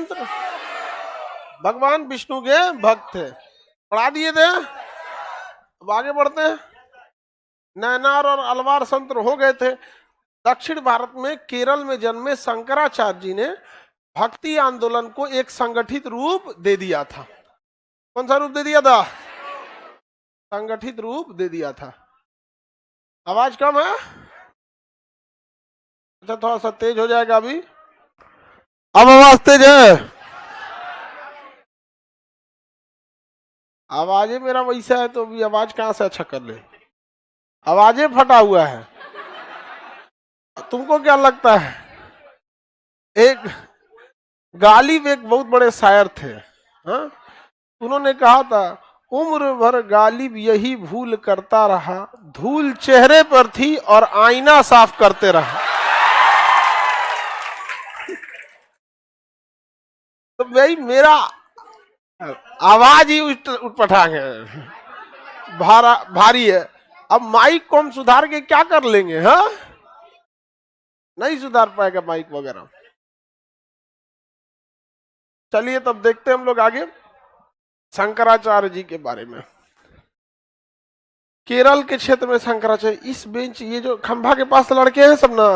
मंत्र भगवान विष्णु के भक्त थे, पढ़ा दिए थे। अब आगे बढ़ते हैं। नैनार और अलवार संत हो गए थे। दक्षिण भारत में केरल में जन्मे शंकराचार्य जी ने भक्ति आंदोलन को एक संगठित रूप दे दिया था। कौन सा रूप दे दिया था? संगठित रूप दे दिया था। आवाज कम है? अच्छा, थोड़ा सा तेज हो जाएगा अभी। अब आवाज तेज है? आवाजे मेरा वैसा है तो भी आवाज कहां से अच्छा कर ले? आवाजे फटा हुआ है। तुमको क्या लगता है? एक गालिब एक बहुत बड़े शायर थे, हाँ? उन्होंने कहा था, उम्र भर गालिब यही भूल करता रहा, धूल चेहरे पर थी और आईना साफ करते रहा। तो भाई मेरा आवाज ही उठपटांग है, भारी है। अब माइक को हम सुधार के क्या कर लेंगे? हाँ, नहीं सुधार पाएगा माइक वगैरह। चलिए तब देखते हैं हम लोग आगे शंकराचार्य जी के बारे में। केरल के क्षेत्र में शंकराचार्य, इस बेंच, ये जो खंभा के पास लड़के हैं सब ना,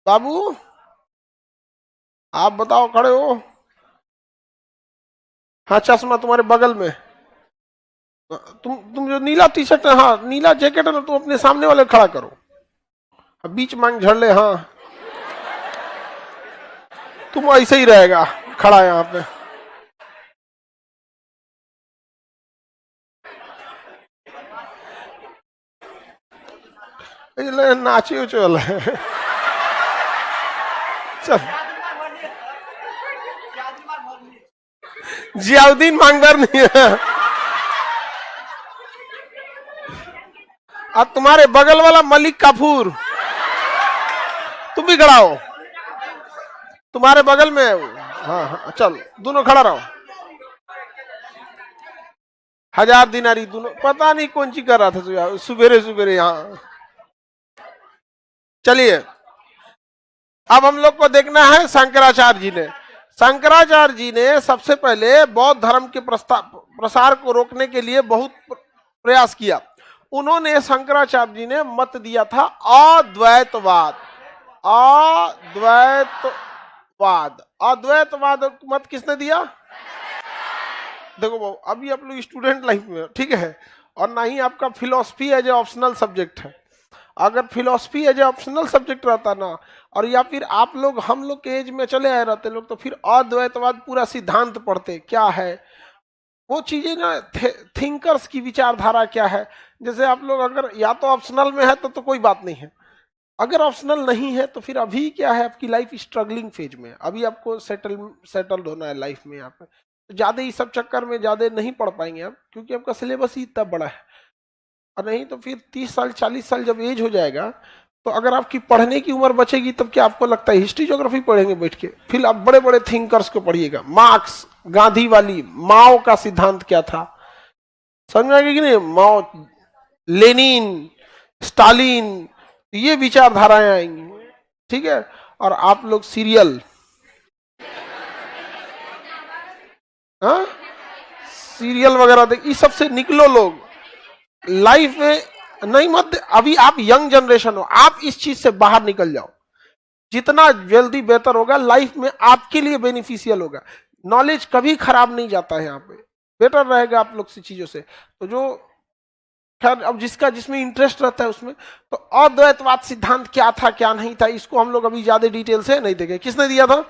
बाबू आप बताओ, खड़े हो? हाँ, चश्मा तुम्हारे बगल में। तुम जो नीला टी शर्ट, हाँ नीला जैकेट है ना, तुम अपने सामने वाले खड़ा करो, बीच मांग झड़ ले। हाँ, तुम ऐसे ही रहेगा खड़ा यहाँ पे। नाचे उचे वाला है। चल, जियाउद्दीन मांगदार नहीं है। अब तुम्हारे बगल वाला मलिक काफूर, तुम भी खड़ा हो, तुम्हारे बगल में। हाँ हाँ, चल दोनों खड़ा रहो। 1000 दिनारी दोनों, पता नहीं कौन सी कर रहा था सुबेरे सुबेरे यहाँ। चलिए अब हम लोग को देखना है शंकराचार्य जी ने। शंकराचार्य जी ने सबसे पहले बौद्ध धर्म के प्रसार को रोकने के लिए बहुत प्रयास किया। उन्होंने, शंकराचार्य जी ने मत दिया था अद्वैतवाद। अद्वैतवाद मत किसने दिया? देखो बाबू, अभी आप लोग स्टूडेंट लाइफ में, ठीक है, और ना ही आपका philosophy as a optional subject है। अगर philosophy as a optional subject रहता ना, और या फिर आप लोग हम लोग के एज में चले आए रहते लोग, तो फिर अद्वैतवाद पूरा सिद्धांत पढ़ते। क्या है वो चीजें ना, थिंकर्स की विचारधारा क्या है। जैसे आप लोग अगर या तो ऑप्शनल में है तो कोई बात नहीं है, अगर ऑप्शनल नहीं है तो फिर अभी क्या है, आपकी लाइफ स्ट्रगलिंग फेज में, अभी आपको सेटल्ड होना है लाइफ में। यहाँ पे तो ज्यादा इस सब चक्कर में ज्यादा नहीं पढ़ पाएंगे आप, क्योंकि आपका सिलेबस ही इतना बड़ा है। और नहीं तो फिर 30 साल 40 साल जब एज हो जाएगा, तो अगर आपकी पढ़ने की उम्र बचेगी तब क्या आपको लगता है हिस्ट्री ज्योग्राफी पढ़ेंगे बैठ के? फिर आप बड़े बड़े थिंकर्स को पढ़िएगा। मार्क्स, गांधी वाली, माओ का सिद्धांत क्या था, समझ में आएगा कि नहीं? माओ, लेनिन, स्टालिन, ये विचारधाराएं आएंगी, ठीक है। और आप लोग सीरियल, हाँ, सीरियल वगैरह देख, इस सबसे निकलो लोग। लाइफ में नहीं मत, अभी आप यंग जनरेशन हो, आप इस चीज से बाहर निकल जाओ। जितना जल्दी बेहतर होगा, लाइफ में आपके लिए बेनिफिशियल होगा। नॉलेज कभी खराब नहीं जाता है, यहाँ पे बेटर रहेगा आप लोग से चीजों से। तो जो खैर, अब जिसमें इंटरेस्ट रहता है उसमें, तो अद्वैतवाद सिद्धांत क्या था क्या नहीं था, इसको हम लोग अभी ज्यादा डिटेल से नहीं देखें। किसने दिया था?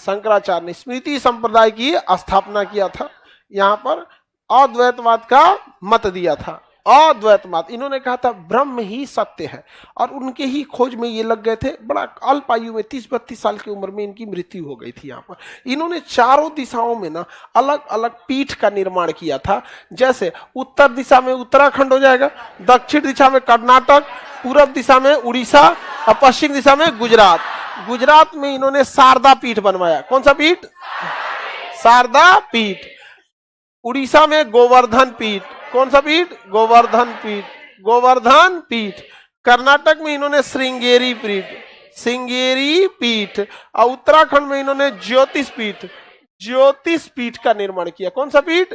शंकराचार्य ने स्मृति संप्रदाय की स्थापना किया था। यहाँ पर अद्वैतवाद का मत दिया था। अद्वैतवाद, इन्होंने कहा था ब्रह्म ही सत्य है, और उनके ही खोज में ये लग गए थे। बड़ा अल्प आयु में 30-32 साल की उम्र में इनकी मृत्यु हो गई थी। यहाँ पर इन्होंने चारों दिशाओं में ना अलग अलग पीठ का निर्माण किया था। जैसे उत्तर दिशा में उत्तराखंड हो जाएगा, दक्षिण दिशा में कर्नाटक, पूर्व दिशा में उड़ीसा और पश्चिम दिशा में गुजरात। गुजरात में इन्होंने शारदा पीठ बनवाया। कौन सा पीठ? शारदा पीठ। उड़ीसा में गोवर्धन पीठ। कौन सा पीठ? गोवर्धन पीठ। कर्नाटक में इन्होंने श्रृंगेरी पीठ और उत्तराखंड में इन्होंने ज्योतिष पीठ का निर्माण किया। कौन सा पीठ?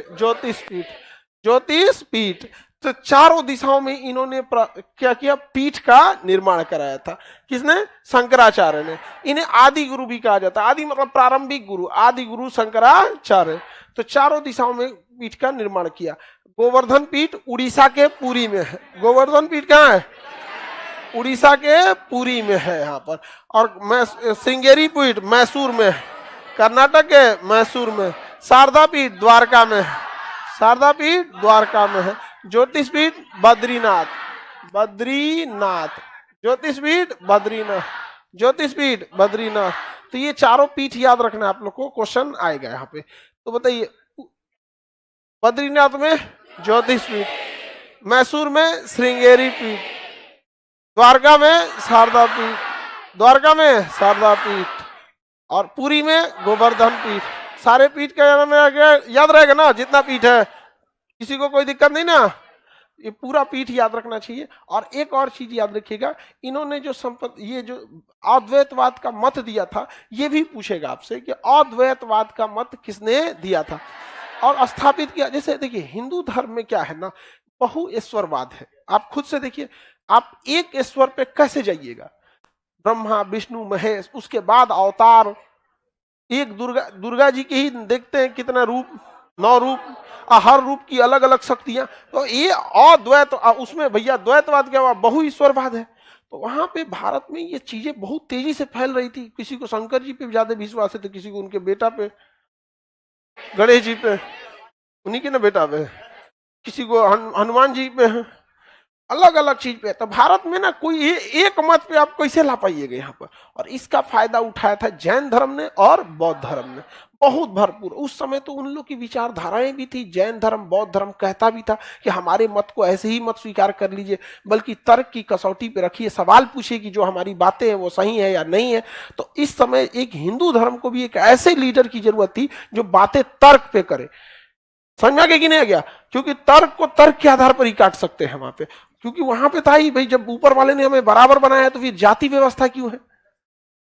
ज्योतिष पीठ। तो चारों दिशाओं में इन्होंने क्या किया? पीठ का निर्माण कराया था। किसने? शंकराचार्य ने। इन्हें आदि गुरु भी कहा जाता है। आदि मतलब प्रारंभिक गुरु, आदि गुरु शंकराचार्य। तो चारों दिशाओं में पीठ का निर्माण किया। गोवर्धन पीठ उड़ीसा के पुरी में है। गोवर्धन पीठ कहाँ है? उड़ीसा के पुरी में है यहाँ पर। और श्रृंगेरी पीठ मैसूर में है, कर्नाटक के मैसूर में। शारदा पीठ द्वारका में है, है। ज्योतिष पीठ बद्रीनाथ, ज्योतिष पीठ बद्रीनाथ। तो ये चारों पीठ याद रखना, आप लोग को क्वेश्चन आएगा यहाँ पे। तो बताइए, बद्रीनाथ में ज्योतिष पीठ, मैसूर में श्रृंगेरी पीठ, द्वारका में शारदा पीठ, और पुरी में गोवर्धन पीठ। सारे पीठ का याद रहेगा ना? जितना पीठ है, किसी को कोई दिक्कत नहीं ना? ये पूरा पीठ याद रखना चाहिए। और एक और चीज याद रखिएगा, इन्होंने जो ये जो अद्वैतवाद का मत दिया था, ये भी पूछेगा आपसे कि अद्वैतवाद का मत किसने दिया था और स्थापित किया। जैसे देखिए, हिंदू धर्म में क्या है ना, बहु ईश्वरवाद है। आप खुद से देखिए, आप एक ईश्वर पे कैसे जाइएगा? ब्रह्मा विष्णु महेश, उसके बाद अवतार, एक दुर्गा जी के ही देखते हैं कितना रूप, 9 रूप, हर रूप की अलग अलग शक्तियां। तो ये अद्वैत, उसमें भैया द्वैतवाद क्या हुआ? बहु ईश्वरवाद है। तो वहां पे भारत में ये चीजें बहुत तेजी से फैल रही थी। किसी को शंकर जी पे ज्यादा विश्वास है, तो किसी को उनके बेटा पे, गणेश जी पे, उन्हीं के ना बेटा पे, किसी को हनुमान जी पे, अलग अलग चीज पे। तो भारत में ना कोई एक मत पे आप कैसे ला पाइएगा यहाँ पर? और इसका फायदा उठाया था जैन धर्म ने और बौद्ध धर्म ने, बहुत भरपूर। उस समय तो उन लोग की विचारधाराएं भी थी। जैन धर्म, बौद्ध धर्म कहता भी था कि हमारे मत को ऐसे ही मत स्वीकार कर लीजिए, बल्कि तर्क की कसौटी पे रखिए, सवाल पूछिए कि जो हमारी बातें हैं वो सही है या नहीं है। तो इस समय एक हिंदू धर्म को भी एक ऐसे लीडर की जरूरत थी जो बातें तर्क पे करे। समझ में कि नहीं गया? क्योंकि तर्क को तर्क के आधार पर ही काट सकते हैं वहां पे। क्योंकि वहां पे था ही भाई, जब ऊपर वाले ने हमें बराबर बनाया तो फिर जाति व्यवस्था क्यों है?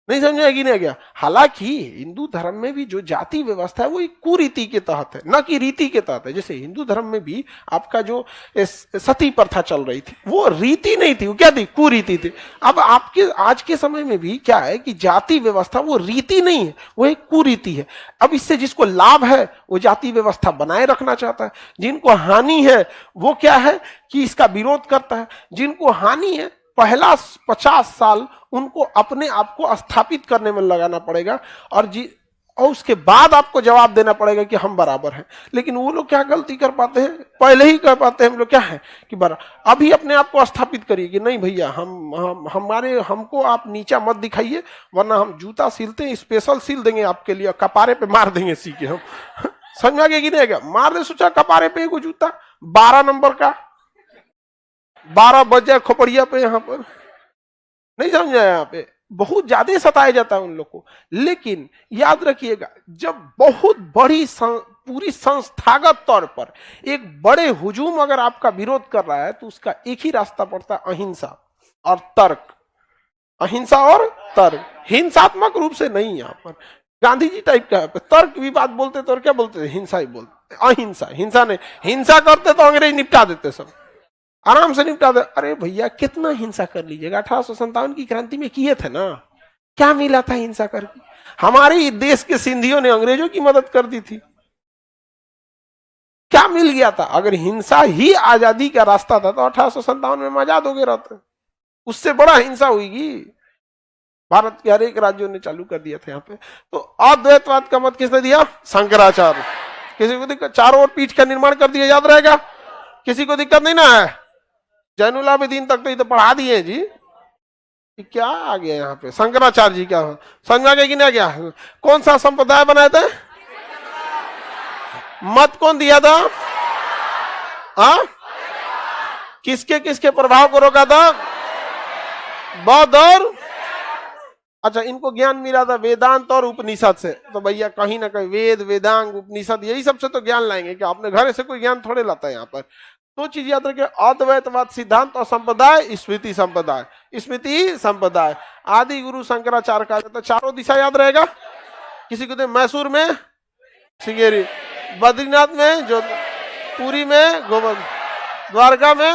नहीं समझ में नहीं गया? हालांकि हिंदू धर्म में भी जो जाति व्यवस्था है वो एक कुरीति के तहत है, न कि रीति के तहत है। जैसे हिंदू धर्म में भी आपका जो सती प्रथा चल रही थी, वो रीति नहीं थी, वो क्या थी? कुरीति थी। अब आपके आज के समय में भी क्या है कि जाति व्यवस्था वो रीति नहीं है, वो एक कुरीति है। अब इससे जिसको लाभ है वो जाति व्यवस्था बनाए रखना चाहता है, जिनको हानि है वो क्या है कि इसका विरोध करता है। जिनको हानि है, पहला 50 साल उनको अपने आप को स्थापित करने में लगाना पड़ेगा, और उसके बाद आपको जवाब देना पड़ेगा कि हम बराबर हैं। लेकिन वो लोग क्या गलती कर पाते हैं? पहले ही कह पाते हैं हम लोग क्या है कि अभी अपने आप को स्थापित करिए कि नहीं भैया, हमको आप नीचा मत दिखाइए, वरना हम जूता सिलते हैं, स्पेशल सिल देंगे आपके लिए, कपारे पे मार देंगे सी के हम। समझ में कि नहीं आएगा? मार दे, सोचा कपारे पे एगो जूता 12 नंबर का, 12 बज जाए खोपड़िया पे, यहाँ पर नहीं समझा? यहाँ पे बहुत ज्यादा सताया जाता है उन लोग को। लेकिन याद रखिएगा, जब बहुत बड़ी पूरी संस्थागत तौर पर एक बड़े हुजूम अगर आपका विरोध कर रहा है, तो उसका एक ही रास्ता पड़ता है, अहिंसा और तर्क। अहिंसा और तर्क, हिंसात्मक रूप से नहीं। यहाँ पर गांधी जी टाइप का तर्क भी बात बोलते तो और क्या बोलते थे? हिंसा ही बोलते। अहिंसा, हिंसा नहीं। हिंसा करते तो अंग्रेज निपटा देते, सब आराम से निपटा दे। अरे भैया, कितना हिंसा कर लीजिएगा? 1857 की क्रांति में किए थे ना, क्या मिला था हिंसा करके? हमारे देश के सिंधियों ने अंग्रेजों की मदद कर दी थी, क्या मिल गया था? अगर हिंसा ही आजादी का रास्ता था तो 1857 में आजाद हो गए रहते। उससे बड़ा हिंसा हुई भारत के हर एक राज्यों ने चालू कर दिया था यहाँ पे। तो अद्वैतवाद का मत किसने दिया? शंकराचार्य। किसी को दिक्कत? चारों ओर पीठ का निर्माण कर दिया, याद रहेगा? किसी को दिक्कत नहीं ना है? जैनुल आबिदीन तक तो ये तो पढ़ा दिए जी। क्या आ गया यहाँ पे? शंकराचार्य जी क्या समझ गया कि नहीं गया? कौन सा संप्रदाय बनाए थे? मत कौन दिया था? किसके किसके प्रभाव को रोका था? बौद्ध और अच्छा, इनको ज्ञान मिला था वेदांत और उपनिषद से। तो भैया कहीं ना कहीं वेद, वेदांग, उपनिषद, यही सबसे तो ज्ञान लाएंगे। क्या अपने घर से कोई ज्ञान थोड़े लाता है यहाँ पर? दो चीज याद रखें, अद्वैतवाद सिद्धांत और संप्रदाय, स्मृति संप्रदाय, स्मृति संप्रदाय। आदि गुरु शंकराचार्य का तो चारों दिशा याद रहेगा। किसी को तो मैसूर में श्रृंगेरी, बद्रीनाथ में जो, पुरी में गोविंद, द्वारका में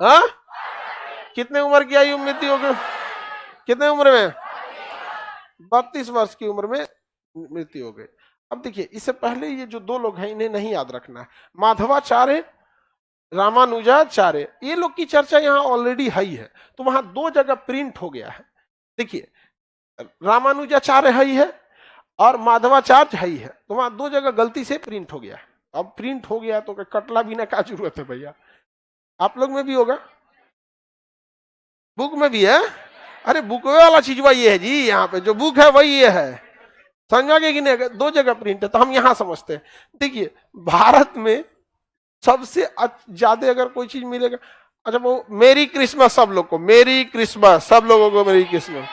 हाँ, कितने उम्र की आयु मृत्यु हो गई, कितने उम्र में, 32 वर्ष की उम्र में मृत्यु हो गई। अब देखिए, इससे पहले ये जो दो लोग हैं इन्हें नहीं याद रखना है, माधवाचार्य, रामानुजाचार्य, ये लोग की चर्चा यहाँ ऑलरेडी है, तो वहां दो जगह प्रिंट हो गया है। देखिए, रामानुजाचार्य है और माधवाचार्य है, तो वहां दो जगह गलती से प्रिंट हो गया है। अब प्रिंट हो गया तो कटला भी ना, क्या जरूरत है भैया, आप लोग में भी होगा, बुक में भी है। अरे बुक वाला चीज वही है जी, यहाँ पे जो बुक है वही ये है, समझा कि नहीं, दो जगह प्रिंट है, तो हम यहां समझते हैं। देखिए, भारत में सबसे ज्यादा अगर कोई चीज मिलेगा, अच्छा वो मेरी क्रिसमस, सब लोग को मेरी क्रिसमस, सब लोगों को मेरी क्रिसमस,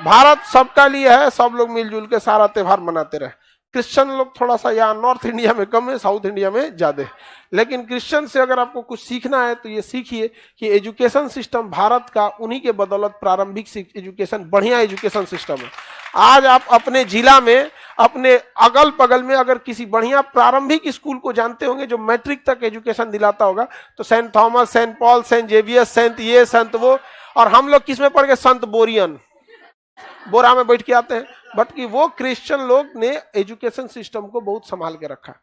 भारत सबका लिए है, सब लोग मिलजुल के सारा त्योहार मनाते रहे। क्रिश्चियन लोग थोड़ा सा यहाँ नॉर्थ इंडिया में कम है, साउथ इंडिया में ज्यादा है, लेकिन क्रिश्चियन से अगर आपको कुछ सीखना है तो ये सीखिए कि एजुकेशन सिस्टम भारत का उन्हीं के बदौलत प्रारंभिक एजुकेशन बढ़िया एजुकेशन सिस्टम है। आज आप अपने जिला में, अपने अगल बगल में अगर किसी बढ़िया प्रारंभिक स्कूल को जानते होंगे जो मैट्रिक तक एजुकेशन दिलाता होगा, तो saint Thomas, saint Paul, saint Xavier, saint ये, संत वो, और हम लोग किस में पढ़ गए, संत बोरियन, बोरा में बैठ के आते हैं। बट कि वो क्रिश्चियन लोग ने एजुकेशन सिस्टम को बहुत संभाल के रखा।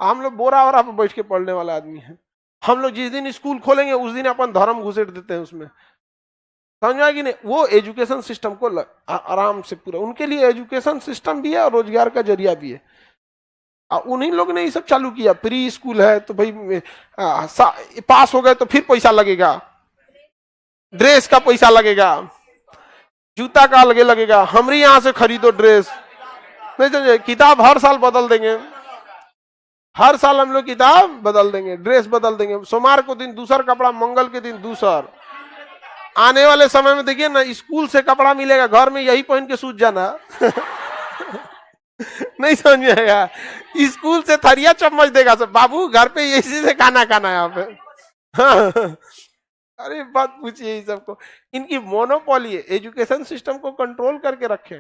हम लोग बोरा वोरा पे बैठ के पढ़ने वाला आदमी है। हम लोग जिस दिन स्कूल खोलेंगे उस दिन अपन धर्म घुसेड़ देते हैं उसमें, समझा कि नहीं। वो एजुकेशन सिस्टम को आराम से पूरा, उनके लिए एजुकेशन सिस्टम भी है और रोजगार का जरिया भी है। उन्हीं लोग ने ये सब चालू किया। प्री स्कूल है तो भाई पास हो गए तो फिर पैसा लगेगा, ड्रेस का पैसा लगेगा, जूता का अलग लगेगा, हमारे यहां से खरीदो ड्रेस, नहीं समझे। किताब हर साल बदल देंगे, हर साल हम लोग किताब बदल देंगे, ड्रेस बदल देंगे। सोमवार को दिन दूसरा कपड़ा, मंगल के दिन दूसरा। आने वाले समय में देखिए ना, स्कूल से कपड़ा मिलेगा, घर में यही पहन के सूझ जाना नहीं समझ में आएगा। स्कूल से थरिया चम्मच देगा सब, बाबू घर पे इसी से खाना खाना है यहाँ पे हाँ। अरे बात पूछिए सबको, इनकी मोनोपोली है। एजुकेशन सिस्टम को कंट्रोल करके रखे।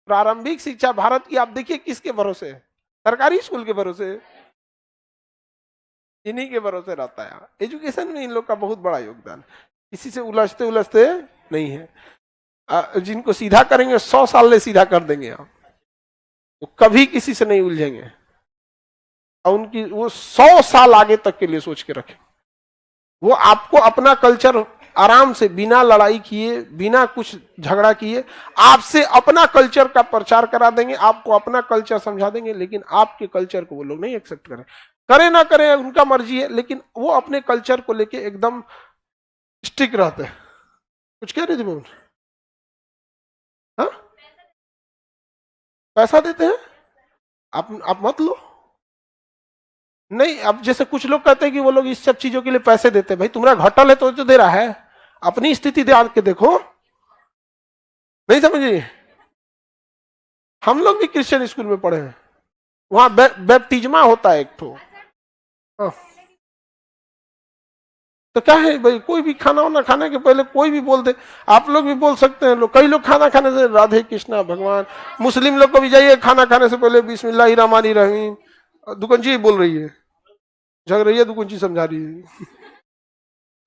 प्रारंभिक शिक्षा भारत की आप देखिए किसके भरोसे है, सरकारी स्कूल के भरोसे, इन्हीं के भरोसे रहता है। एजुकेशन में इन लोग का बहुत बड़ा योगदान, किसी से उलझते उलझते नहीं है। जिनको सीधा करेंगे 100 साल ले सीधा कर देंगे आप, तो कभी किसी से नहीं उलझेंगे। और उनकी वो 100 साल आगे तक के लिए सोच के रखें। वो आपको अपना कल्चर आराम से, बिना लड़ाई किए, बिना कुछ झगड़ा किए, आपसे अपना कल्चर का प्रचार करा देंगे, आपको अपना कल्चर समझा देंगे। लेकिन आपके कल्चर को वो लोग नहीं एक्सेप्ट करें, करे ना करें उनका मर्जी है, लेकिन वो अपने कल्चर को लेके एकदम स्टिक रहते हैं। कुछ कह रहे थे मैं, हाँ पैसा देते हैं, आप मत लो। नहीं, अब जैसे कुछ लोग कहते हैं कि वो लोग इस सब चीजों के लिए पैसे देते हैं। भाई तुम्हारा घटल है तो दे रहा है, अपनी स्थिति ध्यान के देखो, नहीं समझिए। हम लोग भी क्रिश्चियन स्कूल में पढ़े हैं, वहां बैप्टिज्मा होता है एक ठो। तो क्या है भाई, कोई भी खाना वाना खाने के पहले कोई भी बोल दे, आप लोग भी बोल सकते हैं। लोग, कई लोग खाना खाने से राधे कृष्णा भगवान, मुस्लिम लोग को भी जाइए खाना खाने से पहले बिस्मिल्लाहिर्रहमानिर्रहीम। दुकनजी बोल रही है, झग रही है, दुकनजी समझा रही है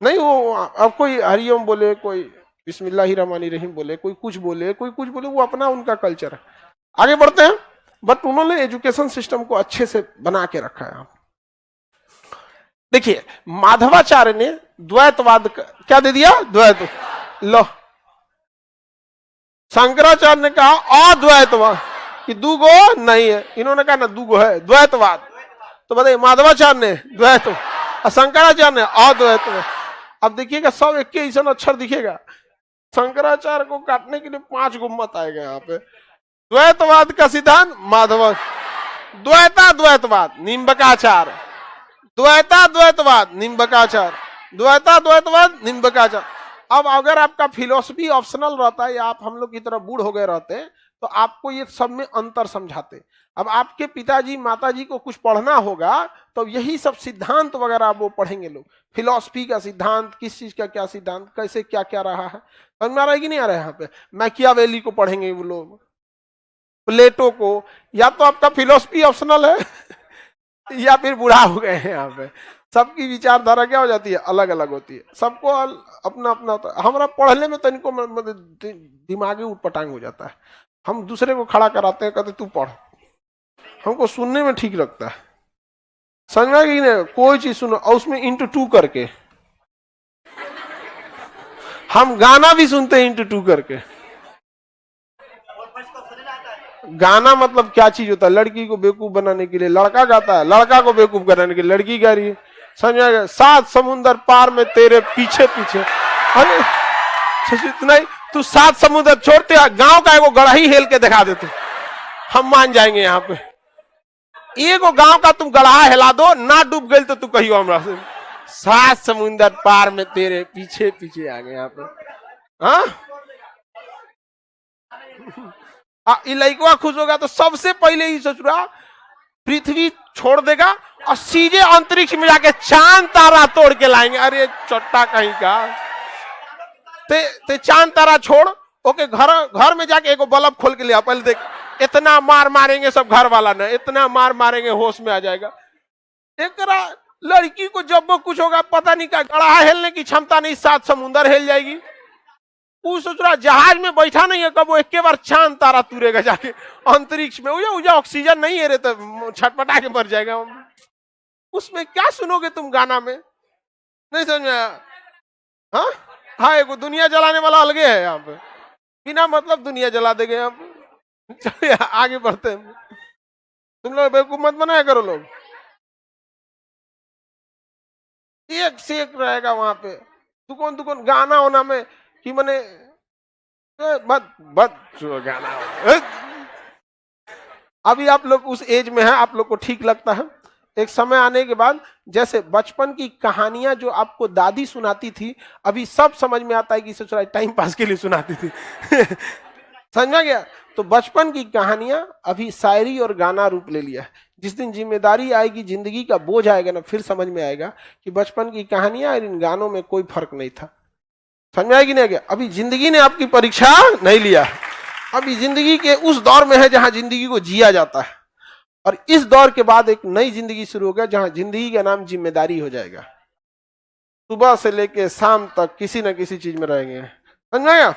नहीं। वो अब कोई हरिओम बोले, कोई बिस्मिल्लाहिर्रहमानिर्रहीम बोले, कोई कुछ बोले, कोई कुछ बोले, वो अपना उनका कल्चर है। आगे बढ़ते हैं। बट उन्होंने एजुकेशन सिस्टम को अच्छे से बना के रखा है। देखिए, माधवाचार्य ने द्वैतवाद क्या दे दिया, द्वैत लो। शंकराचार्य ने कहा अद्वैतवाद, कि दूगो नहीं है, इन्होंने कहा ना दूगो है, द्वैतवाद। तो बताइए, माधवाचार्य ने द्वैत और शंकराचार्य ने अद्वैत। अब देखिएगा सब एक के ऐसा अक्षर दिखेगा। शंकराचार्य को काटने के लिए 5 गो मत आएगा यहाँ पे। द्वैतवाद का सिद्धांत माधव, द्वैता द्वैतवाद निम्बकाचार, द्वैता द्वैतवाद निम्बकाचार, द्वैता द्वैतवाद निम्बकाचार। अब अगर आपका फिलोसफी ऑप्शनल रहता है या आप हम लोग की तरह बूढ़ हो गए रहते हैं, तो आपको ये सब में अंतर समझाते। अब आपके पिताजी माताजी को कुछ पढ़ना होगा तो यही सब सिद्धांत वगैरह वो पढ़ेंगे लोग, फिलॉसफी का सिद्धांत, किस चीज का क्या सिद्धांत, कैसे क्या क्या रहा है, समझ में आ रहा है कि नहीं आ रहा है। यहाँ पे मैकियावेली को पढ़ेंगे वो लोग, प्लेटो को। या तो आपका फिलॉसफी ऑप्शनल है या फिर बूढ़ा हो गए हैं। यहाँ पे सबकी विचारधारा क्या हो जाती है, अलग अलग होती है, सबको अपना अपना होता है। हमारा पढ़ने में तो इनको दिमागी उटपटांग हो जाता है, हम दूसरे को खड़ा कराते हैं, कहते तू पढ़, हमको सुनने में ठीक लगता है, समझ में कि नहीं। कोई चीज सुनो और उसमें इंटू 2 करके, हम गाना भी सुनते हैं इंटू 2 करके। गाना मतलब क्या चीज होता है, लड़की को बेवकूफ बनाने के लिए लड़का गाता है, लड़का को बेवकूफ बनाने के लिए लड़की गा रही है, समझ आ गया। 7 समुंदर पार में तेरे पीछे पीछे, अरे इतना ही, तू 7 समुंदर छोड़ते गांव का एगो गढ़ा ही हेल के दिखा देते, हम मान जाएंगे। यहाँ पे एगो गांव का तुम गढ़ा हिला दो, ना डूब गई तो तू कहियो हमरा से 7 समुंदर पार में तेरे पीछे पीछे आ गए। यहाँ पे हाँ लड़का खुश होगा तो सबसे पहले ही सोच रहा पृथ्वी छोड़ देगा और सीधे अंतरिक्ष में जाके चांद तारा तोड़ के लाएंगे। अरे चट्टा कहीं का, ते चांद तारा छोड़ ओके, घर में जाके एगो बल्ब खोल के लिया, पहले देख इतना मार मारेंगे सब घर वाला ना, इतना मार मारेंगे होश में आ जाएगा। एक लड़की को जब वो कुछ होगा पता नहीं क्या, गढ़ा हिलने की क्षमता नहीं, 7 समुंदर हिल जाएगी। वो सोच रहा जहाज में बैठा नहीं है, कब वो एक बार चांद तारा तुरेगा जाके अंतरिक्ष में, उजा ऑक्सीजन नहीं है रे तो छटपटा के मर जाएगा। उसमें क्या सुनोगे तुम गाना में, नहीं समझ में आया। हाँ हाँ एगो दुनिया जलाने वाला अलगे है यहाँ पे, बिना मतलब दुनिया जला देंगे। यहाँ पे चलिए आगे बढ़ते हैं। तुम लोग बेवकूफ मत बनाया करो लोग, एक से एक रहेगा वहां पे दुकान गाना होना में कि मने गाना। अभी आप लोग उस एज में है, आप लोग को ठीक लगता है। एक समय आने के बाद जैसे बचपन की कहानियां जो आपको दादी सुनाती थी, अभी सब समझ में आता है कि ससुराल टाइम पास के लिए सुनाती थी समझ गया। तो बचपन की कहानियां अभी शायरी और गाना रूप ले लिया है। जिस दिन जिम्मेदारी आएगी, जिंदगी का बोझ आएगा ना, फिर समझ में आएगा कि बचपन की कहानियां और इन गानों में कोई फर्क नहीं था। समझ में आएगी नहीं गया। अभी जिंदगी ने आपकी परीक्षा नहीं लिया, अभी जिंदगी के उस दौर में है जहां जिंदगी को जिया जाता है, और इस दौर के बाद एक नई जिंदगी शुरू होगा जहां जिंदगी का नाम जिम्मेदारी हो जाएगा। सुबह से लेके शाम तक किसी न किसी चीज में रहेंगे, समझ में आया।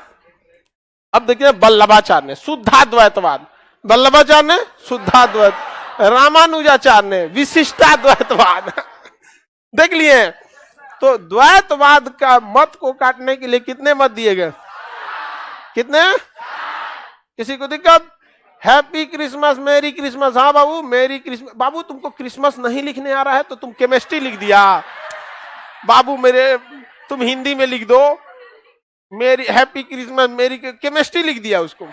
अब देखिए वल्लभाचार्य ने शुद्धाद्वैतवाद, वल्लभाचार्य ने शुद्धाद्वैत, रामानुजाचार्य ने विशिष्टाद्वैतवाद देख लिए। तो द्वैतवाद का मत को काटने के लिए कितने मत दिए गए, कितने। किसी को दिक्कत, हैप्पी क्रिसमस, मेरी क्रिसमस। हाँ बाबू मेरी क्रिसमस। बाबू तुमको क्रिसमस नहीं लिखने आ रहा है तो तुम केमिस्ट्री लिख दिया। बाबू मेरे तुम हिंदी में लिख दो मेरी हैप्पी क्रिसमस, मेरी केमिस्ट्री लिख दिया उसको,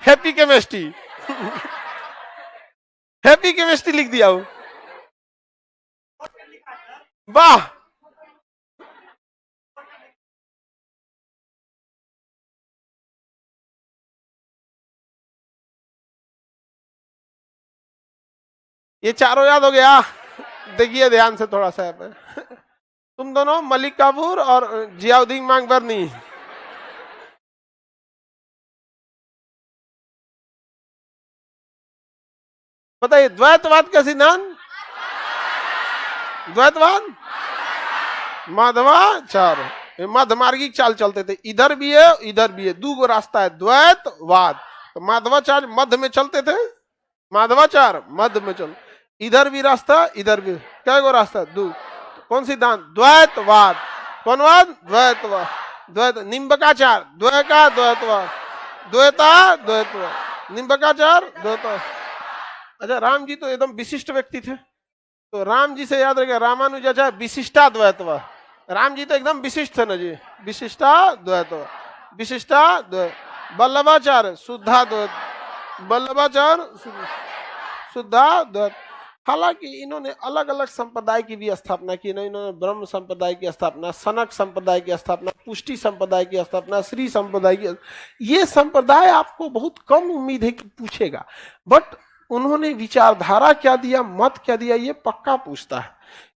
हैप्पी केमिस्ट्री हैप्पी केमिस्ट्री लिख दिया वो। वाह, ये चारों याद हो गया। देखिए ध्यान से थोड़ा सा तुम दोनों मलिक काफूर और जियाउद्दीन मांगबरनी, बताइए द्वैतवाद का सिद्धांत, द्वैतवाद माधवाचार्य, मध्यमार्गी चाल चलते थे, इधर भी है इधर भी है, 2 रास्ता है द्वैतवाद। तो माधवाचार्य मध्य में चलते थे, माधवाचार्य मध्य में चल, इधर भी रास्ता इधर भी, क्या गो रास्ता 2। कौन सिद्धांत, द्वैतवाद। कौन वाद, द्वैतवाद। द्वैत निम्बकाचार, द्वैका द्वैतवाद, द्वैता द्वैतवाद, निम्बकाचार द्वैतवाद। अच्छा राम जी तो एकदम विशिष्ट व्यक्ति थे, तो राम जी से याद रखेगा रामानुजाचार्य विशिष्टाद्वैतवाद। राम जी तो एकदम विशिष्ट थे ना जी, विशिष्टाद्वैतवाद, विशिष्टाद्वैत। वल्लभाचार्य शुद्धाद्वैत, वल्लभाचार्य शुद्धाद्वैत। हालांकि इन्होंने अलग अलग संप्रदाय की भी स्थापना की। इन्होंने ब्रह्म संप्रदाय की स्थापना, सनक संप्रदाय की स्थापना, पुष्टि संप्रदाय की स्थापना, श्री संप्रदाय की। ये संप्रदाय आपको बहुत कम उम्मीद है कि पूछेगा, बट उन्होंने विचारधारा क्या दिया, मत क्या दिया, ये पक्का पूछता है।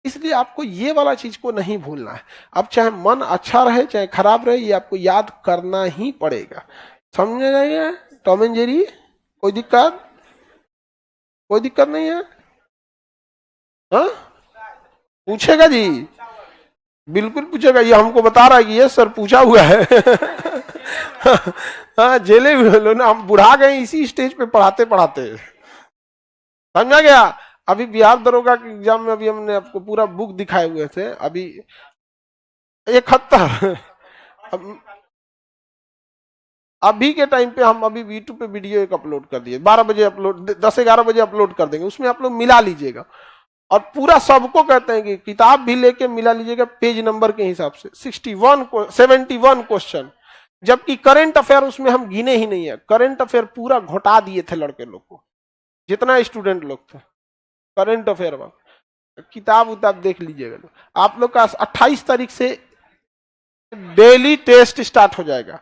इसलिए आपको ये वाला चीज को नहीं भूलना है। अब चाहे मन अच्छा रहे चाहे खराब रहे, ये आपको याद करना ही पड़ेगा। समझ जाइए टॉम एंड जेरी? कोई दिक्कत? कोई दिक्कत नहीं है? हाँ पूछेगा जी, बिल्कुल पूछेगा। ये हमको बता रहा है कि ये सर पूछा हुआ है। हाँ जेले हुए ना, हम बुढ़ा गए इसी स्टेज पे पढ़ाते पढ़ाते। समझा गया? अभी बिहार दरोगा के एग्जाम में अभी हमने आपको पूरा बुक दिखाए हुए थे। अभी 71 अभी के टाइम पे हम अभी यूट्यूब पे वीडियो एक अपलोड कर दिए, 12 बजे अपलोड, 10-11 बजे अपलोड कर देंगे। उसमें आप लोग मिला लीजिएगा और पूरा सबको कहते हैं कि किताब भी लेके मिला लीजिएगा पेज नंबर के हिसाब से। 71 क्वेश्चन, जबकि करंट अफेयर उसमें हम गिने ही नहीं है। करंट अफेयर पूरा घोटा दिए थे लड़के लोग को, जितना स्टूडेंट लोग थे करंट अफेयर में। किताब उताब देख लीजिएगा। आप लोग का 28 तारीख से डेली टेस्ट स्टार्ट हो जाएगा।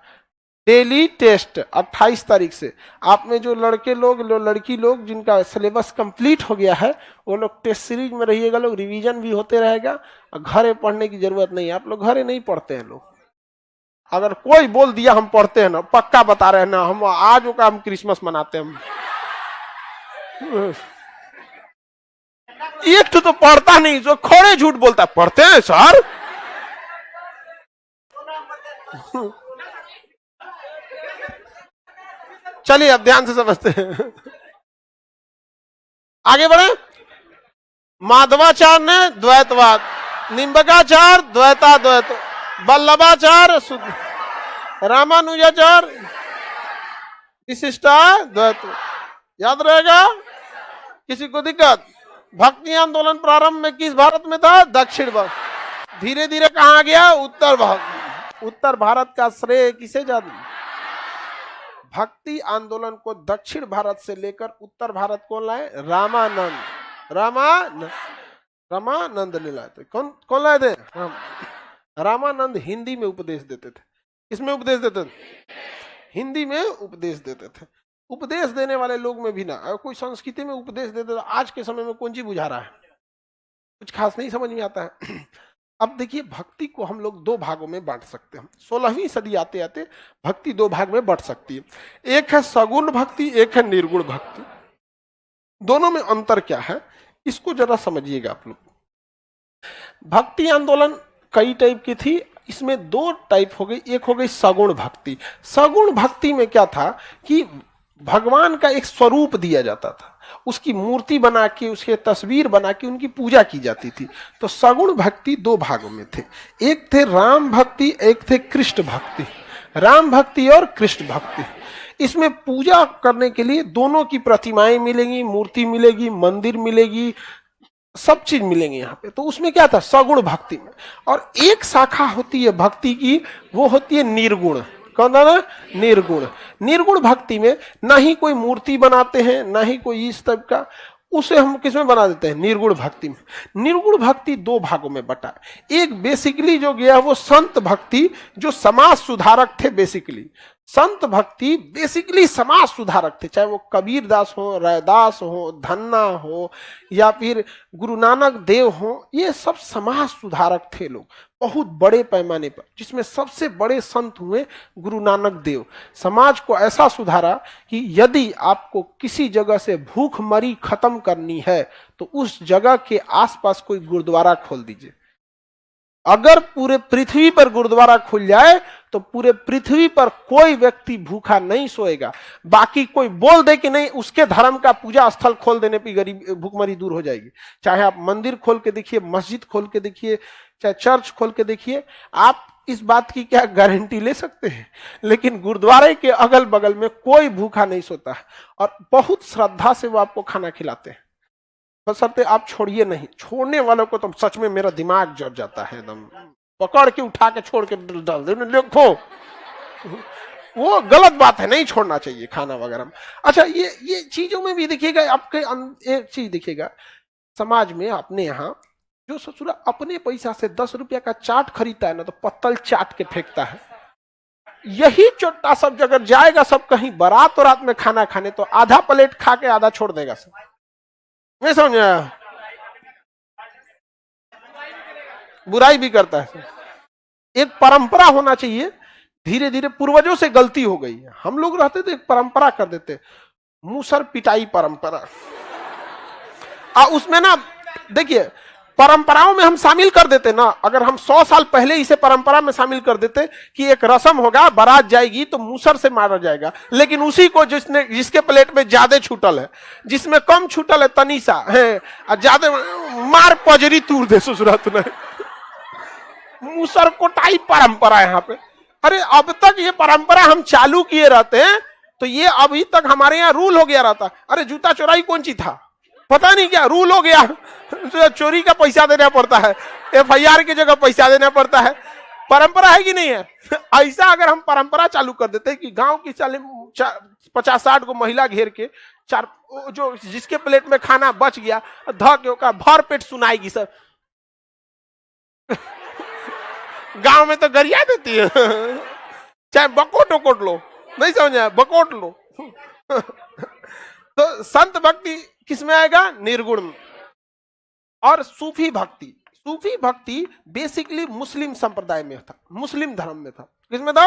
डेली टेस्ट 28 तारीख से। आप में जो लड़के लोग, लड़की लोग जिनका सिलेबस कंप्लीट हो गया है, वो लोग टेस्ट सीरीज में रहिएगा। लोग रिवीजन भी होते रहेगा और घरे पढ़ने की जरूरत नहीं है। आप लोग घरे नहीं पढ़ते हैं लोग। अगर कोई बोल दिया हम पढ़ते हैं ना, पक्का बता रहे हैं ना, हम आज का हम क्रिसमस मनाते हैं। एक तो पढ़ता नहीं, जो खोड़े झूठ बोलता, पढ़ते हैं सर। चलिए अब ध्यान से समझते हैं, आगे बढ़े। माधवाचार्य ने द्वैतवाद, निम्बकाचार्य द्वैताद्वैत, वल्लभाचार्य शुद्ध, रामानुजाचार्य विशिष्टाद्वैत। याद रहेगा? किसी को दिक्कत? भक्ति आंदोलन प्रारंभ में किस भारत में था? दक्षिण भारत। धीरे धीरे कहां गया? उत्तर भारत। उत्तर भारत का श्रेय किसे जाता? भक्ति आंदोलन को दक्षिण भारत से लेकर उत्तर भारत कौन लाए? रामानंद ले लाए थे। कौन लाए थे? रामानंद हिंदी में उपदेश देते थे। किसमें उपदेश देते थे? हिंदी में उपदेश देते थे। उपदेश देने वाले लोग में भी ना, अगर कोई संस्कृति में उपदेश देते तो आज के समय में कौन चीज बुझा रहा है? कुछ खास नहीं समझ में आता है। अब देखिए, भक्ति को हम लोग दो भागों में बांट सकते हैं। 16वीं सदी आते आते भक्ति दो भाग में बढ़ सकती है। एक है सगुण भक्ति, एक है निर्गुण भक्ति। दोनों में अंतर क्या है, इसको जरा समझिएगा आप लोग। भक्ति आंदोलन कई टाइप की थी, इसमें दो टाइप हो गई। एक हो गई सगुण भक्ति। सगुण भक्ति में क्या था कि भगवान का एक स्वरूप दिया जाता था, उसकी मूर्ति बना के, उसके तस्वीर बना के उनकी पूजा की जाती थी। तो सगुण भक्ति दो भागों में थे। एक थे राम भक्ति, एक थे कृष्ण भक्ति। राम भक्ति और कृष्ण भक्ति, इसमें पूजा करने के लिए दोनों की प्रतिमाएं मिलेंगी, मूर्ति मिलेगी, मंदिर मिलेगी, सब चीज मिलेंगे यहाँ पे। तो उसमें क्या था? सगुण भक्ति में। और एक शाखा होती है भक्ति की, वो होती है निर्गुण। कौन था ना? निर्गुण। निर्गुण भक्ति में ना ही कोई मूर्ति बनाते हैं, ना ही कोई इस टाइप का, उसे हम किसमें बना देते हैं? निर्गुण भक्ति में। निर्गुण भक्ति दो भागों में बटा है। एक बेसिकली जो गया वो संत भक्ति, जो समाज सुधारक थे। बेसिकली संत भक्ति बेसिकली समाज सुधारक थे, चाहे वो कबीर दास हो, रैदास हो, धन्ना हो, या फिर गुरु नानक देव हो। ये सब समाज सुधारक थे लोग, बहुत बड़े पैमाने पर। जिसमें सबसे बड़े संत हुए गुरु नानक देव। समाज को ऐसा सुधारा कि यदि आपको किसी जगह से भूखमरी खत्म करनी है तो उस जगह के आसपास कोई गुरुद्वारा खोल दीजिए। अगर पूरे पृथ्वी पर गुरुद्वारा खुल जाए तो पूरे पृथ्वी पर कोई व्यक्ति भूखा नहीं सोएगा। बाकी कोई बोल दे कि नहीं, उसके धर्म का पूजा स्थल खोल देने पर गरीब भूखमरी दूर हो जाएगी। चाहे आप मंदिर खोल के देखिए, मस्जिद खोल के देखिए, चाहे चर्च खोल के देखिए, आप इस बात की क्या गारंटी ले सकते हैं? लेकिन गुरुद्वारे के अगल बगल में कोई भूखा नहीं सोता है और बहुत श्रद्धा से वो आपको खाना खिलाते हैं। बशर्ते आप छोड़िए नहीं। छोड़ने वालों को तो सच में मेरा दिमाग जड़ जाता है, एकदम पकड़ के उठा के छोड़ के डाल दे। देखो वो गलत बात है, नहीं छोड़ना चाहिए खाना वगैरह। अच्छा, ये चीजों में भी देखिएगा। आपके एक चीज देखिएगा, समाज में अपने यहाँ जो ससुरा अपने पैसा से 10 रुपया का चाट खरीदता है ना, तो पत्तल चाट के फेंकता है। यही चोटा सब अगर जाएगा सब कहीं बारात और रात में खाना खाने, तो आधा प्लेट खा के आधा छोड़ देगा सब। नहीं समझा? बुराई भी करता है। एक परंपरा होना चाहिए। धीरे धीरे पूर्वजों से गलती हो गई है, हम लोग रहते थे एक परंपरा कर देते, मूसर पिटाई परंपरा। उसमें ना देखिए, परंपराओं में हम शामिल कर देते ना, अगर हम 100 साल पहले इसे परंपरा में शामिल कर देते कि एक रस्म होगा, बारात जाएगी तो मूसर से मारा जाएगा, लेकिन उसी को जिसके प्लेट में ज्यादा छूटल है, जिसमें कम छूटल है तनीसा है, ज्यादा मार पजरी तूर दे ससुरात ने। मूसर कोटाई परंपरा यहाँ पे। अरे अब तक ये परंपरा हम चालू किए रहते हैं, तो ये अभी तक हमारे यहाँ रूल हो गया रहता। अरे जूता चोराई कौन सी था, पता नहीं क्या रूल हो गया, चोरी का पैसा देना पड़ता है, FIR की जगह पैसा देना पड़ता है। परंपरा है कि नहीं है? ऐसा अगर हम परंपरा चालू कर देते कि गांव की 50-60 को महिला घेर के चार, जो जिसके प्लेट में खाना बच गया ध के ओका भर पेट सुनाएगी सर। गांव में तो गरिया देती है, चाहे बकोट वकोट लो, नहीं समझ, बकोट लो। तो संत भक्ति किसमें आएगा? निर्गुण में। और सूफी भक्ति, सूफी भक्ति बेसिकली मुस्लिम संप्रदाय में था, मुस्लिम धर्म में था। किसमें था?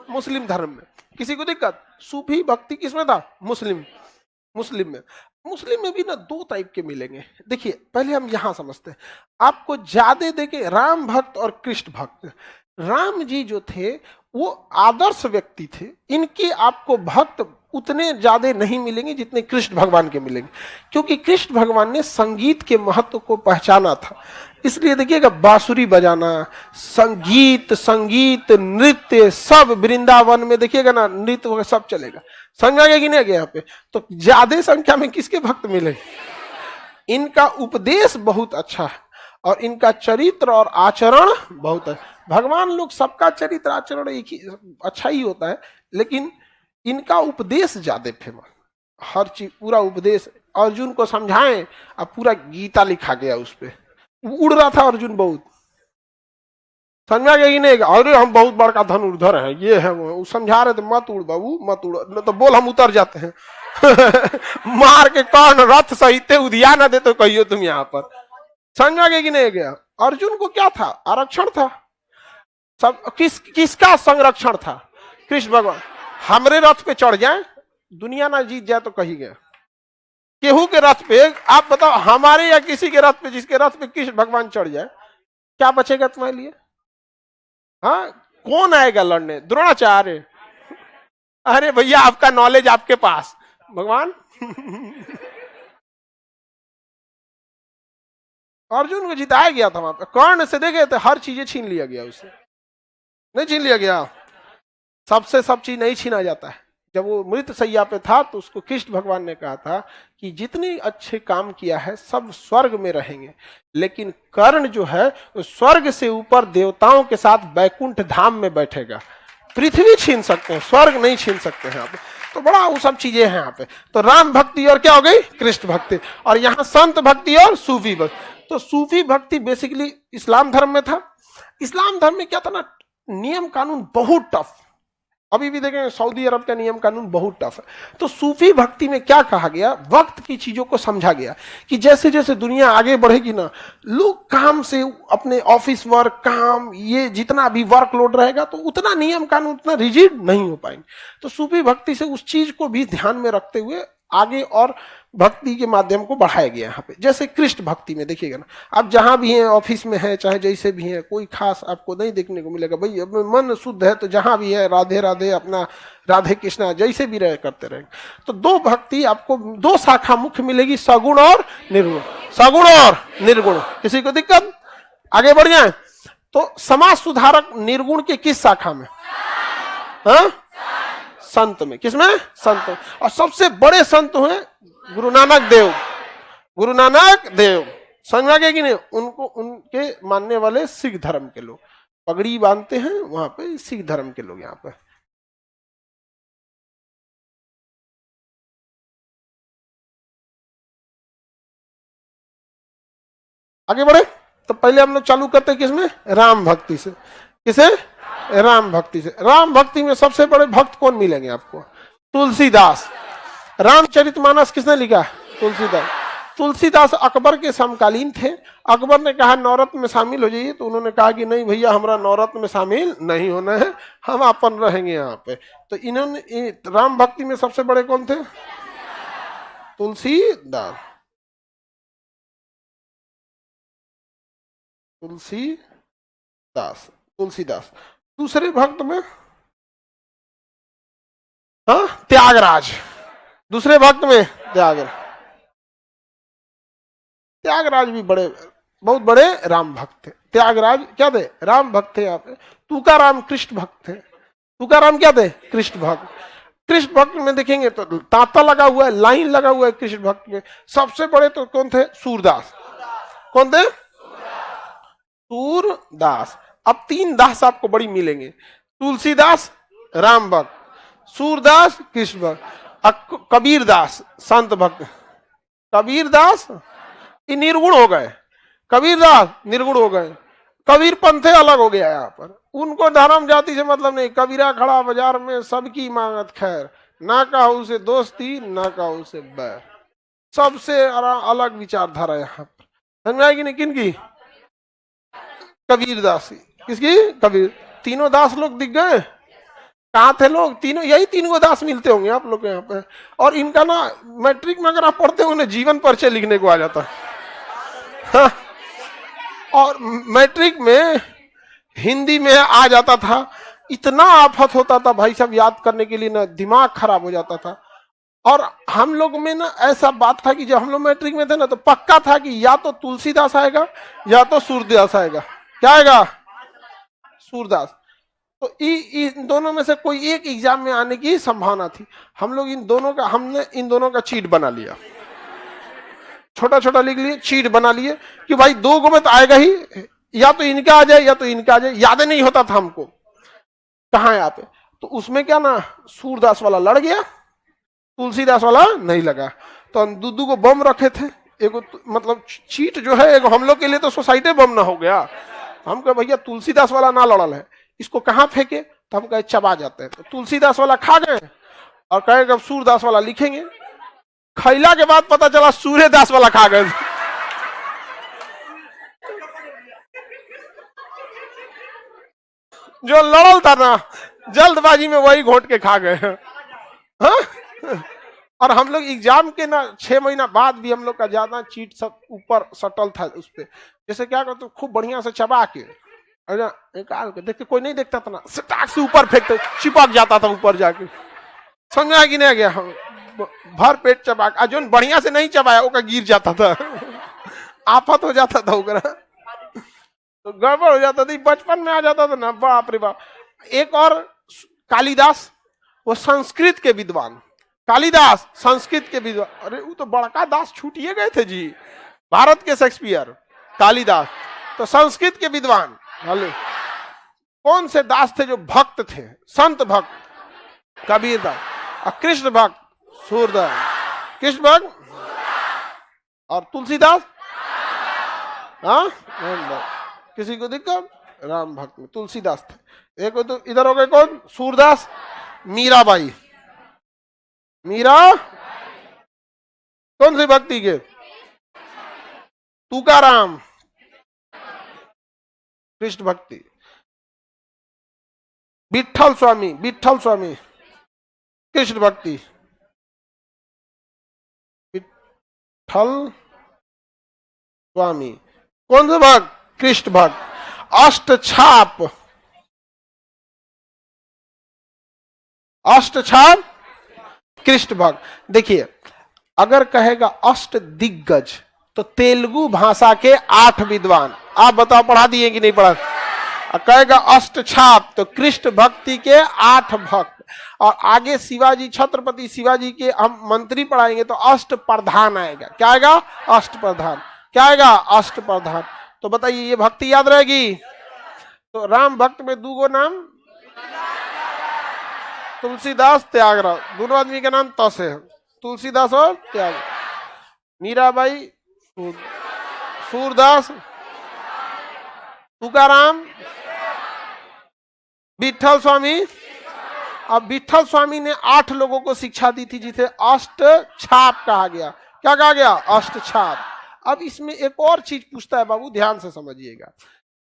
मुस्लिम धर्म में। किसी को दिक्कत? सूफी भक्ति किसमें था? मुस्लिम में। मुस्लिम में भी ना 2 टाइप के मिलेंगे। देखिए पहले हम यहां समझते हैं, आपको ज्यादा देखे राम भक्त और कृष्ण भक्त। राम जी जो थे वो आदर्श व्यक्ति थे, इनके आपको भक्त उतने ज्यादा नहीं मिलेंगे जितने कृष्ण भगवान के मिलेंगे, क्योंकि कृष्ण भगवान ने संगीत के महत्व को पहचाना था। इसलिए देखिएगा बांसुरी बजाना, संगीत नृत्य सब वृंदावन में देखिएगा ना, नृत्य सब चलेगा। समझा गया कि नहीं गया? यहाँ पे तो ज्यादा संख्या में किसके भक्त मिले? इनका उपदेश बहुत अच्छा है और इनका चरित्र और आचरण बहुत है। भगवान लोग सबका चरित्र आचरण एक ही अच्छा ही होता है, लेकिन इनका उपदेश ज्यादा फेमस। हर चीज पूरा उपदेश, अर्जुन को समझाएं, अब पूरा गीता लिखा गया उस पर। उड़ रहा था अर्जुन बहुत, समझा गया कि नहीं? अरे हम बहुत बड़का धनुर्धर है, ये है वो समझा रहे थे, मत उड़ बाबू मत उड़, न तो बोल हम उतर जाते हैं। मार के कौन रथ सहित उधिया न दे तो कहियो तुम यहाँ पर। समझा गया कि नहीं गया? अर्जुन को क्या था? आरक्षण था। सब किसका संरक्षण था? कृष्ण भगवान। हमरे रथ पे चढ़ जाए, दुनिया ना जीत जाए तो कही गया। केहू के रथ पे, आप बताओ हमारे या किसी के रथ पे, जिसके रथ पे कृष्ण भगवान चढ़ जाए, क्या बचेगा तुम्हारे लिए? हाँ, कौन आएगा लड़ने? द्रोणाचार्य? अरे भैया आपका नॉलेज आपके पास, भगवान। अर्जुन को जिताया गया था वहां पे, कर्ण से देखे थे, हर चीजें छीन लिया गया उससे। नहीं छीन लिया गया? सबसे सब चीज नहीं छीना जाता है। जब वो मृत सैया पे था तो उसको कृष्ण भगवान ने कहा था कि जितने अच्छे काम किया है सब स्वर्ग में रहेंगे, लेकिन कर्ण जो है स्वर्ग से ऊपर देवताओं के साथ बैकुंठ धाम में बैठेगा। पृथ्वी छीन सकते हैं, स्वर्ग नहीं छीन सकते हैं यहाँ पे। तो बड़ा वो सब चीजें हैं यहाँ पे। तो राम भक्ति और क्या हो गई? कृष्ण भक्ति। और यहाँ संत भक्ति और सूफी भक्ति। तो सूफी भक्ति बेसिकली इस्लाम धर्म में था। इस्लाम धर्म में क्या था ना, नियम कानून बहुत टफ। अभी भी देखें सऊदी अरब का नियम कानून बहुत टफ है। तो सूफी भक्ति में क्या कहा गया, वक्त की चीजों को समझा गया कि जैसे जैसे दुनिया आगे बढ़ेगी ना, लोग काम से अपने ऑफिस वर्क, काम, ये जितना भी वर्कलोड रहेगा तो उतना नियम कानून उतना रिजिड नहीं हो पाएंगे। तो सूफी भक्ति से उस चीज को भी ध्यान में रखते हुए आगे और भक्ति के माध्यम को बढ़ाया गया यहाँ पे। जैसे कृष्ण भक्ति में देखिएगा ना, आप जहां भी हैं, ऑफिस में है, चाहे जैसे भी है, कोई खास आपको नहीं देखने को मिलेगा। भाई अब मन शुद्ध है तो जहां भी है राधे राधे, अपना राधे कृष्णा जैसे भी रहे करते रहेंगे। तो 2 भक्ति आपको 2 शाखा मुख्य मिलेगी, सगुण और निर्गुण। सगुण और निर्गुण। किसी को दिक्कत? आगे बढ़ जाए तो समाज सुधारक निर्गुण के किस शाखा में? हाँ, संत में। किसमें? संत में। और सबसे बड़े संत हुए गुरु नानक देव। गुरु नानक देव समझा गया कि नहीं? उनको उनके मानने वाले सिख धर्म के लोग पगड़ी बांधते हैं, वहां पे सिख धर्म के लोग यहाँ पे। आगे बढ़े। तो पहले हम लोग चालू करते हैं किसमें, राम भक्ति से। किसे, राम भक्ति से। राम भक्ति में सबसे बड़े भक्त कौन मिलेंगे आपको, तुलसीदास। रामचरितमानस किसने लिखा, तुलसीदास। तुलसीदास अकबर के समकालीन थे। अकबर ने कहा नवरत्न में शामिल हो जाइए, तो उन्होंने कहा कि नहीं भैया, हमारा नवरत्न में शामिल नहीं होना है, हम अपन रहेंगे यहाँ पे। तो इन्होंने राम भक्ति में सबसे बड़े कौन थे, तुलसीदास। तुलसीदास, तुलसीदास। दूसरे भक्त में हाँ, त्यागराज। दूसरे भक्त में त्यागराज। त्यागराज भी बड़े, बहुत बड़े राम भक्त थे। त्यागराज क्या थे, राम भक्त थे। यहाँ पे तुकाराम कृष्ण भक्त थे। तुकाराम क्या थे, कृष्ण भक्त। कृष्ण भक्त में देखेंगे तो तांता लगा हुआ है, लाइन लगा हुआ है कृष्ण भक्त में। सबसे बड़े तो कौन थे, सूरदास। कौन थे, सूरदास। अब 3 दास आपको बड़ी मिलेंगे, तुलसीदास राम भक्त, सूरदास कृष्ण भक्त, कबीरदास संत भक्त। कबीरदास ये निर्गुण हो गए, कबीरदास निर्गुण हो गए। कबीर पंथे अलग हो गया यहाँ पर, उनको धर्म जाति से मतलब नहीं। कबीरा खड़ा बाजार में सबकी मांगत खैर, ना कहू से दोस्ती ना कहू से बैर। सबसे अलग विचारधारा यहाँ पर, समझ आएगी नहीं किनकी, कबीरदास। किसकी, कबीर। तीनों दास लोग दिख गए, कहाँ थे लोग, तीनों यही 3 गो दास मिलते होंगे आप लोग के यहाँ पे। और इनका ना मैट्रिक में अगर आप पढ़ते हो, उन्हें जीवन परिचय लिखने को आ जाता है। हाँ। और मैट्रिक में हिंदी में आ जाता था, इतना आफत होता था भाई साहब, याद करने के लिए ना दिमाग खराब हो जाता था। और हम लोग में ना ऐसा बात था कि जब हम लोग मैट्रिक में थे ना, तो पक्का था कि या तो तुलसीदास आएगा या तो सूरदास आएगा। क्या आएगा, सूरदास। तो इन दोनों में से कोई एक एग्जाम में आने की संभावना थी। हम लोग हमने इन दोनों का चीट बना लिया, छोटा छोटा लिख लिए, चीट बना लिए कि भाई 2 गो में तो आएगा ही, या तो इनका आ जाए या तो इनका आ जाए। याद नहीं होता था हमको कहाँ है यहाँ पे। तो उसमें क्या ना, सूरदास वाला लड़ गया, तुलसीदास वाला नहीं लगा। तो हम 2 को बम रखे थे। एगो मतलब चीट जो है, एगो हम लोग के लिए तो सोसाइटी बम ना हो गया। हम कहे भैया तुलसीदास वाला ना लड़ल है, इसको कहाँ फेंके, तो हम कहे चबा जाते हैं। तो तुलसीदास वाला खा गए और कहे अब सूरदास वाला लिखेंगे। खैला के बाद पता चला सूर्यदास वाला खा गए। जो लड़ल था ना, जल्दबाजी में वही घोट के खा गए। हाँ? और हम लोग एग्जाम के ना 6 महीना बाद भी हम लोग का ज्यादा चीट सब ऊपर सटल था उस पे। जैसे क्या करते तो खूब बढ़िया से चबा के निकाल के, देख के कोई नहीं देखता था ना, सटाक से ऊपर फेंकते, चिपक जाता था ऊपर जाके। समझ में आ कि नहीं आ गया, भर पेट चबा, जो बढ़िया से नहीं चबाया वो का गिर जाता था। आफत हो जाता था ओकरा, तो गड़बड़ हो जाता थी। बचपन में आ जाता था ना, बाप रे बाप। एक और कालिदास, वो संस्कृत के विद्वान। कालिदास संस्कृत के विद्वान, अरे वो तो बड़का दास छूटिए गए थे जी, भारत के शेक्सपियर कालिदास। तो संस्कृत के विद्वान कौन से दास थे, जो भक्त थे, संत भक्त, कबीरदास। और कृष्ण भक्त सूरदास, कृष्ण भक्त। और तुलसीदास, हाँ किसी को दिक्कत, राम भक्त में तुलसीदास थे। एक तो इधर हो गए कौन, सूरदास। मीराबाई, मीरा कौन सी भक्ति के, तुकाराम कृष्ण भक्ति। विठल स्वामी, विठल स्वामी कृष्ण भक्ति। विठल स्वामी कौन सा भक्त, कृष्ण भक्त। अष्टछाप, अष्टछाप कृष्ण भक्त। देखिए अगर कहेगा अष्ट दिग्गज, तो तेलुगु भाषा के 8 विद्वान। आप बताओ पढ़ा दिए कि नहीं पढ़ा। कहेगा अष्ट छाप, तो कृष्ण भक्ति के 8 भक्त। और आगे शिवाजी, छत्रपति शिवाजी के हम मंत्री पढ़ाएंगे तो अष्ट प्रधान आएगा। क्या आएगा, अष्ट प्रधान। क्या आएगा, अष्ट प्रधान। तो बताइए ये भक्ति याद रहेगी। तो राम भक्त में 2 गो नाम, तुलसीदास, त्यागराज। दोनों आदमी के नाम त से है, तुलसीदास और त्यागराज। मीराबाई, सूरदास, तुकाराम, विठल स्वामी। अब विठल स्वामी ने 8 लोगों को शिक्षा दी थी जिसे अष्ट छाप कहा गया। क्या कहा गया? अष्ट छाप। अब इसमें एक और चीज पूछता है बाबू, ध्यान से समझिएगा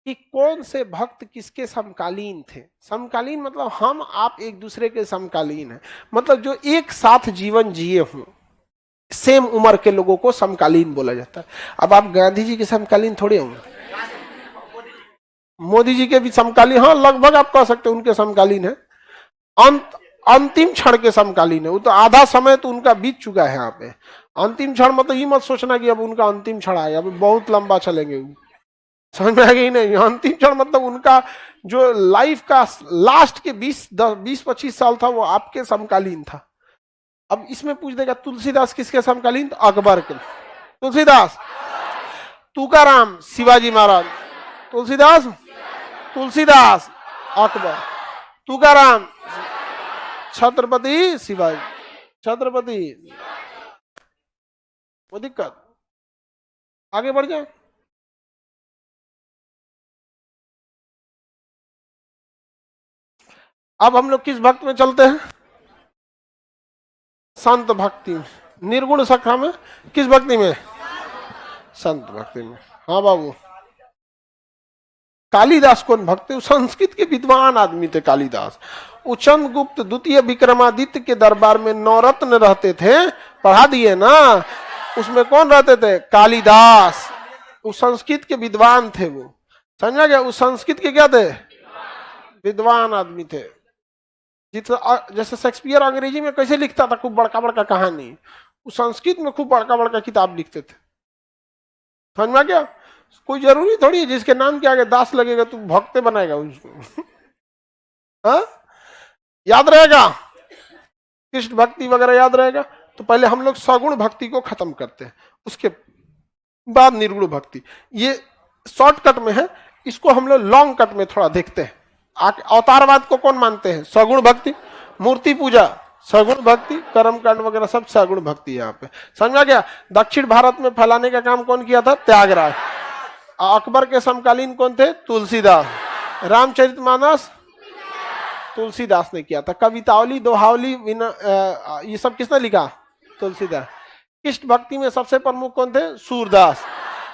कि कौन से भक्त किसके समकालीन थे। समकालीन मतलब हम आप एक दूसरे के समकालीन हैं, मतलब जो एक साथ जीवन जिए हों, सेम उम्र के लोगों को समकालीन बोला जाता है। अब आप गांधी जी के समकालीन थोड़े होंगे, मोदी जी के भी समकालीन, हाँ लगभग आप कह सकते हैं उनके समकालीन है। अंतिम क्षण के समकालीन है, वो तो आधा समय तो उनका बीत चुका है यहाँ पे। अंतिम क्षण मतलब ये मत सोचना कि अब उनका अंतिम क्षण आएगा, अब बहुत लंबा चलेंगे वो, समझ में आ गई नहीं। अंतिम क्षण मतलब उनका जो लाइफ का लास्ट के 20-25 साल था वो आपके समकालीन था। अब इसमें पूछ देगा तुलसीदास किसके समकालीन? तो अकबर के। तुलसीदास, तुकाराम शिवाजी महाराज, तुलसीदास अकबर, तुकाराम छत्रपति शिवाजी, छत्रपति। वो दिक्कत, आगे बढ़ जाए। अब हम लोग किस भक्त में चलते हैं? संत भक्ति में। निर्गुण सखा में किस भक्ति में? संत भक्ति में। हाँ बाबू, कालिदास कौन भक्त थे? संस्कृत के विद्वान आदमी थे कालिदास। उचंद गुप्त द्वितीय विक्रमादित्य के दरबार में नवरत्न रहते थे, पढ़ा दिए ना, उसमें कौन रहते थे? कालिदास। उस संस्कृत के विद्वान थे वो, समझा गया? उस संस्कृत के क्या थे? विद्वान आदमी थे। जैसे शेक्सपियर अंग्रेजी में कैसे लिखता था, खूब बड़का बड़का कहानी, उस संस्कृत में खूब बड़का बड़का किताब लिखते थे, समझ में गया? कोई जरूरी थोड़ी है जिसके नाम के आगे दास लगेगा तू भक्त बनाएगा उसको। हाँ, याद रहेगा? कृष्ण भक्ति वगैरह याद रहेगा। तो पहले हम लोग सगुण भक्ति को खत्म करते हैं, उसके बाद निर्गुण भक्ति। ये शॉर्टकट में है, इसको हम लोग लॉन्ग कट में थोड़ा देखते हैं। अवतारवाद को कौन मानते हैं? सगुण भक्ति। मूर्ति पूजा सगुण भक्ति, कर्म कांड वगैरह सब सगुण भक्ति है यहाँ पे, समझा गया? दक्षिण भारत में फैलाने का काम कौन किया था? त्यागराज। अकबर के समकालीन कौन थे? तुलसीदास। रामचरितमानस तुलसीदास ने किया था। कवितावली, दोहावली, ये सब किसने लिखा? तुलसीदास। कृष्ण भक्ति में सबसे प्रमुख कौन थे? सूरदास।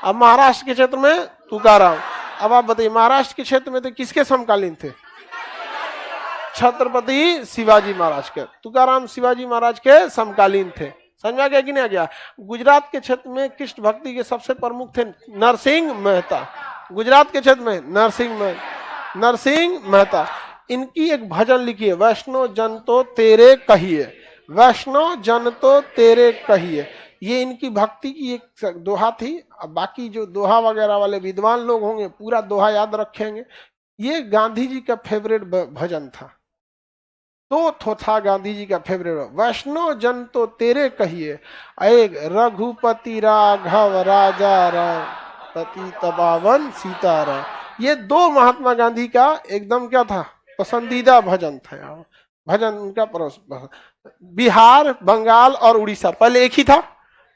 अब महाराष्ट्र के क्षेत्र में तुकाराम। अब आप बताइए महाराष्ट्र के क्षेत्र में तो किसके समकालीन थे? छत्रपति शिवाजी महाराज के। तुकाराम शिवाजी महाराज के समकालीन थे, समझा गया कि नहीं आ गया? गुजरात के क्षेत्र में कृष्ण भक्ति के सबसे प्रमुख थे नरसिंह मेहता। गुजरात के क्षेत्र में नरसिंह मेहता। इनकी एक भजन लिखी है, वैष्णव जन तो तेरे कहिए, वैष्णव जन तो तेरे कहिए। ये इनकी भक्ति की एक दोहा थी। अब बाकी जो दोहा वगैरह वाले विद्वान लोग होंगे पूरा दोहा याद रखेंगे। ये गांधी जी का फेवरेट भजन था, तो था गांधी जी का फेवरेट। वैष्णव जन तो तेरे कहिए, एक रघुपति राघव राजा राम पतित पावन सीताराम। ये 2 महात्मा गांधी का एकदम क्या था? पसंदीदा भजन था। भजन उनका बिहार, बंगाल और उड़ीसा पहले एक ही था।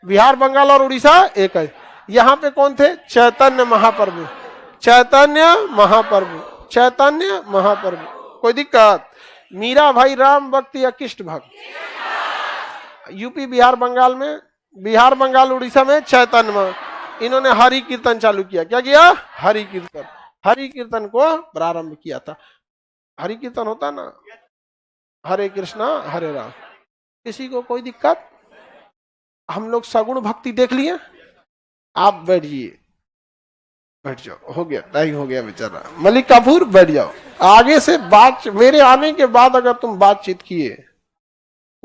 बिहार, बंगाल और उड़ीसा एक है। यहाँ पे कौन थे? चैतन्य महाप्रभु। चैतन्य महाप्रभु। कोई दिक्कत? मीरा भाई राम भक्त या कृष्ण भक्त? यूपी, बिहार, बंगाल में, बिहार, बंगाल, उड़ीसा में चैतन्य। इन्होंने हरि कीर्तन चालू किया। क्या किया? हरि कीर्तन। हरि कीर्तन को प्रारंभ किया था। हरि कीर्तन होता ना, हरे कृष्णा हरे राम। किसी को कोई दिक्कत? हम लोग सगुण भक्ति देख लिए। आप बैठिए, बैठ जाओ, हो गया, टाइम हो गया बेचारा। मलिक काफूर बैठ जाओ। आगे से बात, मेरे आने के बाद अगर तुम बातचीत किए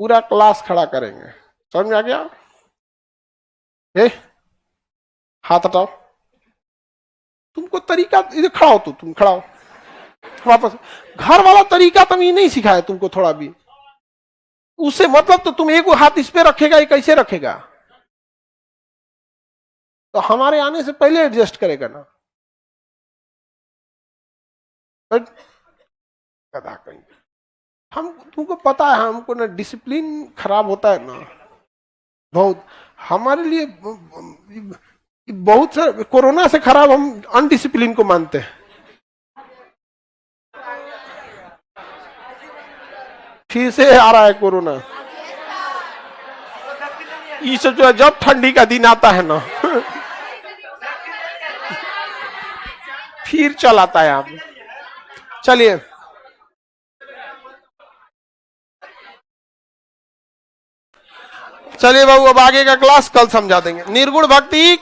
पूरा क्लास खड़ा करेंगे, समझ में आ गया? हाथ हटाओ। तुमको तरीका, इधर खड़ा हो, तुम खड़ा हो वापस। घर वाला तरीका तुम ये नहीं सिखाया तुमको थोड़ा भी, उससे मतलब तो तुम एक हाथ इस पे रखेगा, ये कैसे रखेगा? तो हमारे आने से पहले एडजस्ट करेगा ना। गधा कहीं। हम, तुमको पता है हमको ना डिसिप्लिन खराब होता है ना बहुत। हमारे लिए बहुत सारे कोरोना से खराब हम अनडिसिप्लिन को मानते हैं। फिर से आ रहा है कोरोना। ये सब जो है जब ठंडी का दिन आता है ना फिर चल आता है। आप चलिए चलिए बाबू, अब आगे का क्लास कल समझा देंगे। निर्गुण भक्ति